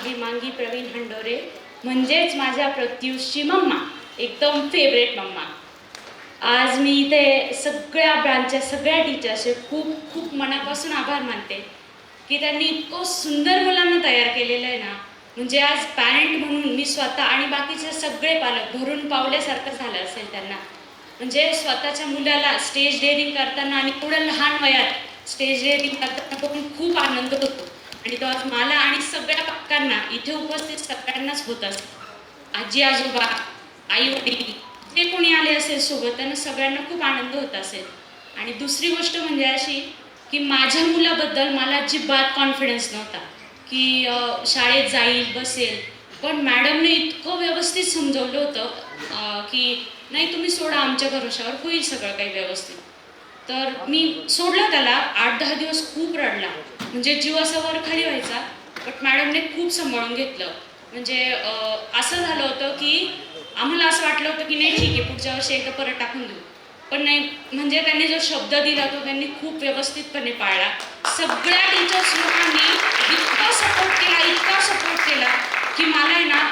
माझी मांगी प्रवीण हंडोरे, म्हणजेच माझ्या प्रत्युषची मम्मा, एकदम फेवरेट मम्मा. आज मी इथे सगळ्या ब्रांचच्या सगळ्या टीचर्सचे खूप खूप मनापासून आभार मानते की त्यांनी इतकं सुंदर मुलांना तयार केलेलं आहे ना. म्हणजे आज पॅरेंट म्हणून मी स्वतः आणि बाकीचे सगळे पालक भरून पावल्यासारखं झालं असेल त्यांना. म्हणजे स्वतःच्या मुलाला स्टेज डेअरिंग करताना आणि थोड्या लहान वयात स्टेज डेअरिंग करताना बघून खूप आनंद होतो. आणि तो आज मला आणि सगळ्या पालकांना इथे उपस्थित सगळ्यांनाच होत असतो. आजी आजोबा, आई वडील जे कोणी आले असेल सोबत त्यांना सगळ्यांना खूप आनंद होत असेल. आणि दुसरी गोष्ट म्हणजे अशी की माझ्या मुलाबद्दल मला अजिबात कॉन्फिडन्स नव्हता की शाळेत जाईल बसेल. पण मॅडमने इतकं व्यवस्थित समजवलं होतं की नाही तुम्ही सोडा, आमच्या भरोशावर होईल सगळं काही व्यवस्थित. तर मी सोडलं त्याला. 8-10 दिवस खूप रडला, म्हणजे जीव असा वर खाली व्हायचा. बट मॅडमने खूप सांभाळून घेतलं. म्हणजे असं झालं होतं की आम्हाला असं वाटलं होतं की नाही ठीक आहे पुढच्या वर्षी एकदा परत टाकून देऊ. पण नाही, म्हणजे त्यांनी जो शब्द दिला तो त्यांनी खूप व्यवस्थितपणे पाळला. सगळ्या टीचर्स लोकांनी इतका सपोर्ट केला, इतका सपोर्ट केला की मला आहे ना,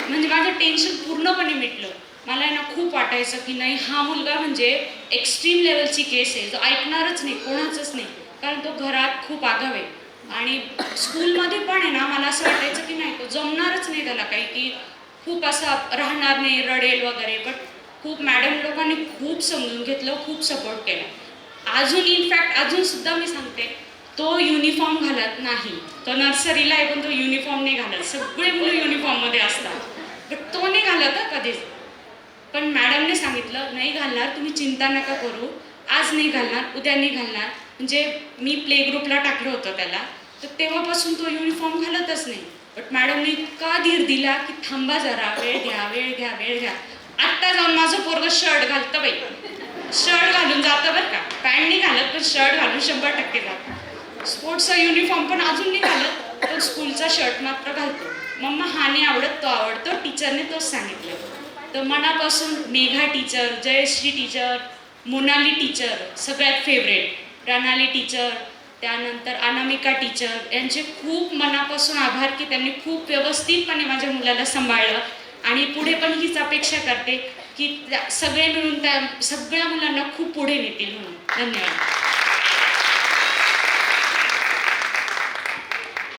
म्हणजे माझं टेन्शन पूर्णपणे मिटलं. मला आहे ना खूप वाटायचं की नाही हा मुलगा म्हणजे एक्स्ट्रीम लेवलची केस आहे, जो ऐकणारच नाही कोणाचंच नाही. कारण तो घरात खूप आगाव आहे आणि स्कूलमध्ये पण आहे ना मला असं वाटायचं की नाही तो जमणारच नाही त्याला काही, की खूप असा राहणार नाही, रडेल वगैरे. बट खूप मॅडम लोकांनी खूप समजून घेतलं, खूप सपोर्ट केला. अजून इनफॅक्ट अजूनसुद्धा मी सांगते, तो युनिफॉर्म घालत नाही. तो नर्सरीला आहे पण तो युनिफॉर्म नाही घालत. सगळे मुलं युनिफॉर्ममध्ये असतात बट तो नाही घालत कधीच. पण मॅडमने सांगितलं नाही घालणार, तुम्ही चिंता नका करू, आज नाही घालणार, उद्या नाही घालणार. म्हणजे मी प्ले ग्रुपला टाकलं होतं त्याला, तर तेव्हापासून तो युनिफॉर्म घालतच नाही. बट मॅडमने इतका धीर दिला की थांबा जरा, वेळ घ्या वेळ घ्या वेळ घ्या. आत्ता जाऊन माझं पोरगं शर्ट घालतं बाई, शर्ट घालून जातं बरं का. पॅन्ट नाही घालत पण शर्ट घालून 100% जातं. स्पोर्ट्सचा युनिफॉर्म पण अजून नाही घालत, पण स्कूलचा शर्ट मात्र घालतो. मम्मा हा नाही आवडत, तो आवडतो, टीचरने तोच सांगितलं. तर मनापासून Megha teacher, Jayashree teacher, Monali teacher सगळ्यात फेवरेट, प्रणाली टीचर, त्यानंतर अनामिका टीचर यांचे खूप मनापासून आभार की त्यांनी खूप व्यवस्थितपणे माझ्या मुलाला सांभाळलं. आणि पुढे पण हीच अपेक्षा करते की सगळे मिळून त्या सगळ्या मुलांना खूप पुढे नेतील म्हणून. धन्यवाद.